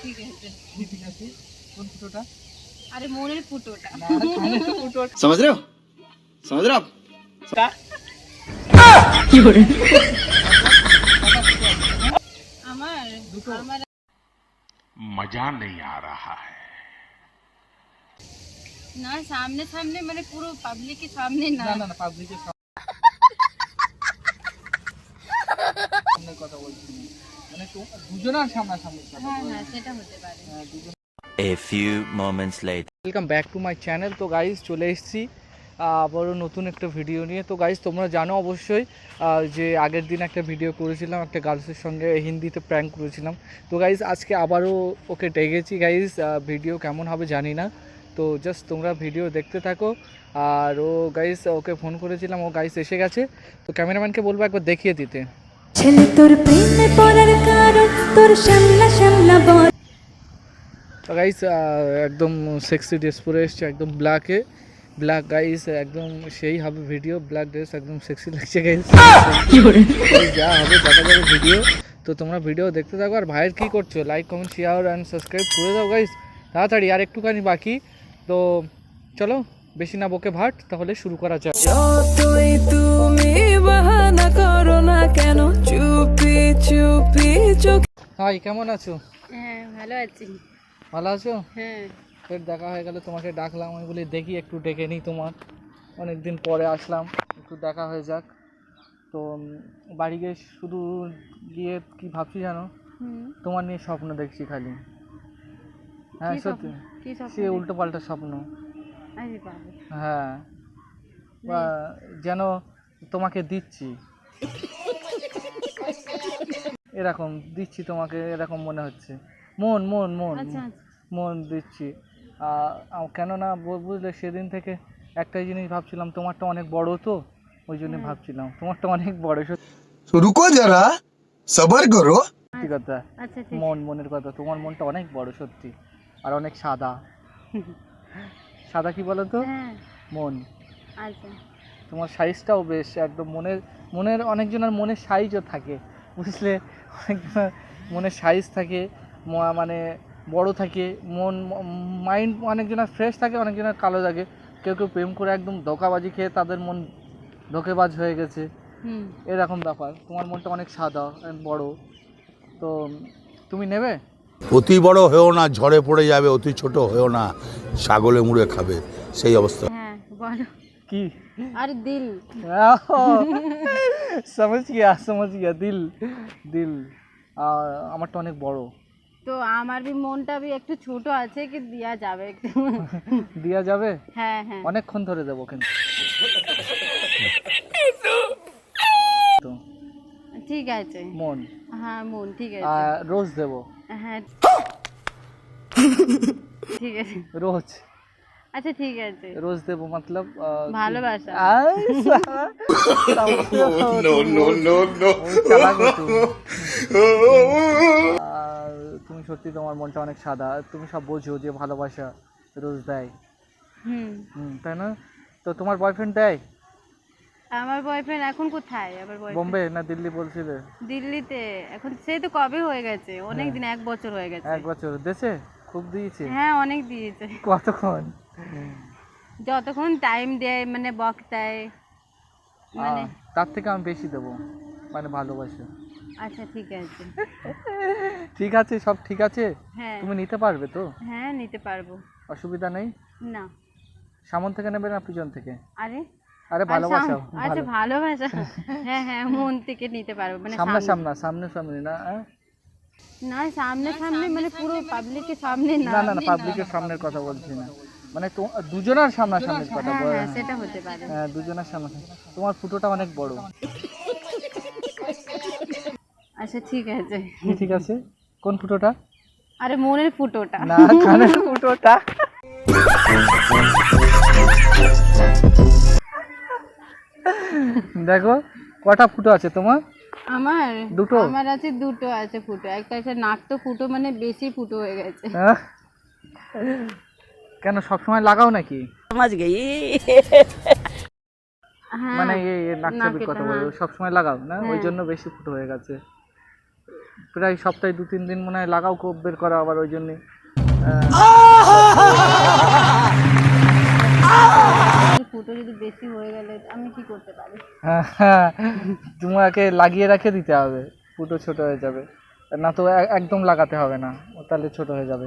ঠিক আছে। ঠিক আছে, কোন ফুটোটা? আরে মনের ফুটোটা। না কানের ফুটোটা। समझ रहे हो समझ रहे हो आप কি করে? আমার দুটো? আমার मजा नहीं आ रहा है। না সামনে সামনে মানে পুরো পাবলিকের সামনে না। না না না, পাবলিকের সামনে কথা বলছি না, মানে দুজনের সামনাসামনি কথা হ্যাঁ বলছি। হ্যাঁ সেটা হতে পারে। হ্যাঁ, দুজন। A few moments later. Welcome back to my channel. তো গাইজ চলে এসেছি আবারও নতুন একটা ভিডিও নিয়ে। তো গাইজ তোমরা জানো অবশ্যই যে আগের দিন একটা ভিডিও করেছিলাম, একটা গার্লসের সঙ্গে হিন্দিতে প্র্যাঙ্ক করেছিলাম। তো গাইজ আজকে আবারও ওকে ডেকেছি। গাইজ ভিডিও কেমন হবে জানি না, তো জাস্ট তোমরা ভিডিও দেখতে থাকো। আর ও গাইজ ওকে ফোন করেছিলাম, ও গাইজ এসে গেছে। তো ক্যামেরাম্যানকে বলবো একবার দেখিয়ে দিতে। ছেলে তোর প্রেমে পড়ার কারণ তোর শ্যামলা শ্যামলা বল। তো গাইস একদম সেক্সি ড্রেস পরে এসছে, একদম ব্ল্যাক গাইস, একদম সেই হবে ভিডিও। ব্ল্যাক ড্রেস একদম সেক্সি লাগছে গাইস। কি করে যা হবে দেখা যাবে ভিডিও। তো তোমরা ভিডিও দেখতে থাকো। আর ভাইয়ের কী করছো? Like comment share and subscribe করে দাও গাইস তাড়াতাড়ি, আর একটুখানি বাকি। তো চলো বেশি না বকে ভাট, তাহলে শুরু করা যাক। যতই তুমি বাহানা করো না কেন চুপি চুপি চোখ। হাই, কেমন আছো? হ্যাঁ ভালো আছি। ভালো আছো? হ্যাঁ ফের দেখা হয়ে গেল, তোমাকে ডাকলাম। আমি বলি দেখি একটু ডেকে নিই তোমার, অনেক দিন পরে আসলাম, একটু দেখা হয়ে যাক। তো বাড়ি গিয়ে শুধু গিয়ে কি ভাবছি জানো? তোমার নিয়ে স্বপ্ন দেখছি খালি। হ্যাঁ সত্যি, কি সব সে উল্টো পাল্টা স্বপ্ন। আরে বাবা হ্যাঁ, বা যেন তোমাকে দিচ্ছি, এরকম দিচ্ছি তোমাকে, এরকম মনে হচ্ছে। মন মন মন আচ্ছা মন দিচ্ছি। কেননা বুঝলে সেদিন থেকে একটাই জিনিস ভাবছিলাম, তোমারটা অনেক বড়, তো ওই জন্য ভাবছিলাম তোমারটা অনেক বড়। रुको जरा सबर करो সত্যি কথা, আচ্ছা ঠিক মনের কথা, তোমার মনটা অনেক বড় সত্যি, আর অনেক সাদা। সাদা কি বলো তো? হ্যাঁ মন। আচ্ছা তোমার সাইজটাও বেশ একদম মনের অনেকজনের মনের সাইজও থাকে বুঝলে, অনেকজনের মনের সাইজ থাকে, মানে বড় থাকে মন, মাইন্ড অনেকজনের ফ্রেশ থাকে, অনেকজনের কালো থাকে। কেউ কেউ প্রেম করে একদম ধোঁকাবাজি খেয়ে তাদের মন ধোঁকেবাজ হয়ে গেছে, এরকম ব্যাপার। তোমার মনটা অনেক সাদা বড়। তো তুমি নেবে? অতি বড় হয়েও না, ঝড়ে পড়ে যাবে। অতি ছোট হয়েও না, ছাগলে মুড়ে খাবে, সেই অবস্থা। হ্যাঁ বলো। কি? আরে দিল। समझ गया दिल दिल। আমারটা অনেক বড়। তো আমার भी মনটা भी একটু ছোট আছে, কি দেয়া যাবে একটু? দেয়া যাবে? হ্যাঁ হ্যাঁ অনেকক্ষণ ধরে দেবো কিন্তু। তো ঠিক আছে। মন, হ্যাঁ মন ঠিক আছে। রোজ দেবো। হ্যাঁ ঠিক আছে। রোজ, আচ্ছা ঠিক আছে। রোজ দেবো মতলব ভালোবাসা। তুমি সত্যি, তোমার মনটা অনেক সাদা, তুমি সব বোঝো যে ভালোবাসা রোজ দেয়। তাই না? তো তোমার বয়ফ্রেন্ড দেয়? আমার বয়ফ্রেন্ড এখন কোথায়? আমার বয়ফ্রেন্ড বোম্বে না দিল্লি বলছিলে? দিল্লিতে। এখন সে তো কবে হয়ে গেছে, অনেক দিন, 1 বছর হয়ে গেছে। 1 বছর দেশে? খুব দিয়েছে? হ্যাঁ অনেক দিয়েছে। কতক্ষণ? যতক্ষণ টাইম দেয়, মানে বকতায় মানে। তার থেকে আমি বেশি দেবো, মানে ভালোবাসা। আচ্ছা ঠিক আছে। ঠিক আছে, সব ঠিক আছে। হ্যাঁ তুমি নিতে পারবে তো? হ্যাঁ নিতে পারবো। অসুবিধা নেই? না সামন থেকে নেবে না পিছন থেকে? আরে আরে ভালোবাসা, আচ্ছা ভালোবাসা। হ্যাঁ হ্যাঁ মন থেকে নিতে পারবো, মানে সামনে না? না সামনে সামনে মানে পুরো পাবলিকের সামনে না। না না না, পাবলিকের সামনের কথা বলছি না, মানে দুজনের সামনাসামনির কথা হ্যাঁ বল। হ্যাঁ সেটা হতে পারে। হ্যাঁ দুজনের সামনে। তোমার ফুটোটা অনেক বড়। আচ্ছা ঠিক আছে। ঠিক আছে, কোন ফুটোটা? আরে মনের ফুটোটা। না কানের ফুটোটা। দেখো কটা ফুটো আছে তোমার? আমার দুটো? আমার আছে দুটো আছে ফুটো। একটা আছে নাক, তো ফুটো মানে বেশি ফুটো হয়ে গেছে। কেন সবসময় লাগাও নাকি? হ্যাঁ মানে এই নাক চাবির কথা বলো, সবসময় লাগাও না, ওই জন্য বেশি ফুটো হয়ে গেছে। প্রায় সপ্তাহে 2-3 দিন মনে হয় লাগাও, কোপ বের করা আবার ওই জন্যে। ফুটো যদি বেশি হয়ে গেলে আমি কি করতে পারি? হ্যাঁ, তোমাকে লাগিয়ে রেখে দিতে হবে, ফুটো ছোট হয়ে যাবে। না তো একদম লাগাতে হবে না, তাহলে ছোট হয়ে যাবে।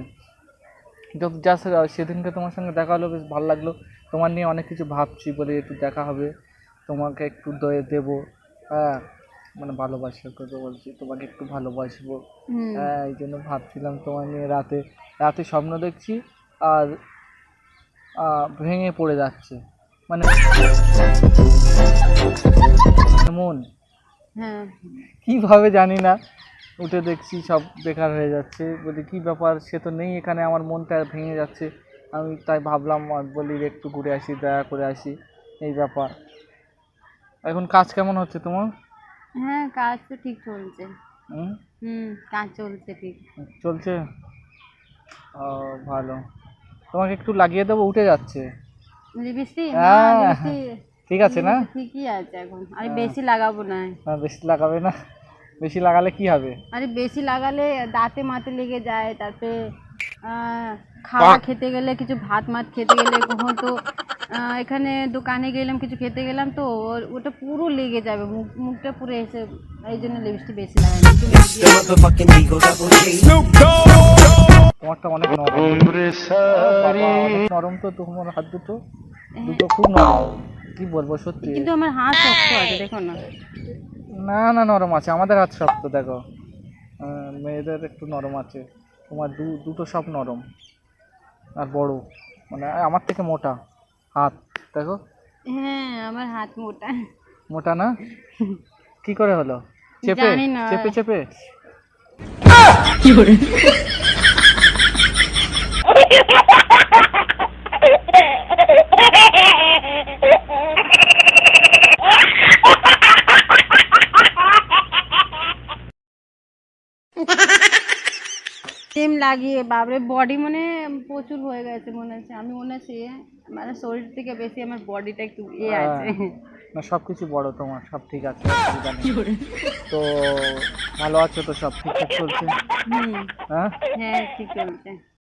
জাস্ট সেদিনকে তোমার সঙ্গে দেখা হলো, বেশ ভালো লাগলো। তোমার নিয়ে অনেক কিছু ভাবছি বলে একটু দেখা হবে, তোমাকে একটু দয়ে দেবো, হ্যাঁ, মানে ভালোবাসার কথা বলছি, তোমাকে একটু ভালোবাসবো। হ্যাঁ, এই জন্য ভাবছিলাম তোমার নিয়ে। রাতে রাতে স্বপ্ন দেখছি আর ভেঙে পড়ে যাচ্ছে, মানে মন হ্যাঁ, কীভাবে জানি না, উঠে দেখছি সব বেকার হয়ে যাচ্ছে। বলি কী ব্যাপার, সে তো নেই এখানে, আমার মনটা ভেঙে যাচ্ছে। আমি তাই ভাবলাম, বলি একটু ঘুরে আসি, দেখা করে আসি, এই ব্যাপার। এখন কাজ কেমন হচ্ছে তোমার? হ্যাঁ, কাজ তো ঠিক চলছে। হুম, কাজ চলছে ঠিক। চলছে? ও, ভালো। তোমাকে একটু লাগিয়ে দেবো, উঠে যাচ্ছে। লিপস্টিক? হ্যাঁ, লিপস্টিক ঠিক আছে না? ঠিকই আছে এখন। আরে বেশি লাগাবো না। বেশি লাগাবে না, বেশি লাগালে কি হবে? আরে বেশি লাগালে দাঁতে মাতে লেগে যায়, তারপরে খাওয়া খেতে গেলে, কিছু ভাত মাত খেতে গেলে, কখন তো এখানে দোকানে গেলাম, কিছু খেতে গেলাম, তো ওটা পুরো লেগে যাবে, মুখটা পুরো এসে, এই জন্য লিপস্টিক বেশি লাগাই না। তোমারটা অনেক নরম, অনেক নরম তো তোমার হাত দুটো, দুটো খুব নরম, কি বলবো সত্যি। কিন্তু আমার হাত শক্ত আছে, দেখো না। না না, নরম আছে, আমাদের হাত শক্ত, দেখো। মেয়েদের একটু নরম আছে, তোমার দুটো সব নরম আর বড়, মানে আমার থেকে মোটা হাত, দেখো। হ্যাঁ, আমার হাত মোটা। মোটা না? কি করে হলো? চেপে জানি না। চেপে চেপে? ক্রিম লাগিয়ে বাবরে বডি মানে প্রচুর হয়ে গেছে মনে হচ্ছে। আমি মনে হচ্ছে মানে শরীর থেকে বেশি আমার বডিটা একটু আছে। না, সব কিছু বড় তোমার, সব ঠিক আছে, অসুবিধা নেই। তো ভালো আছো তো? সব ঠিকঠাক চলছে? হুম, হ্যাঁ, হ্যাঁ, ঠিক চলছে।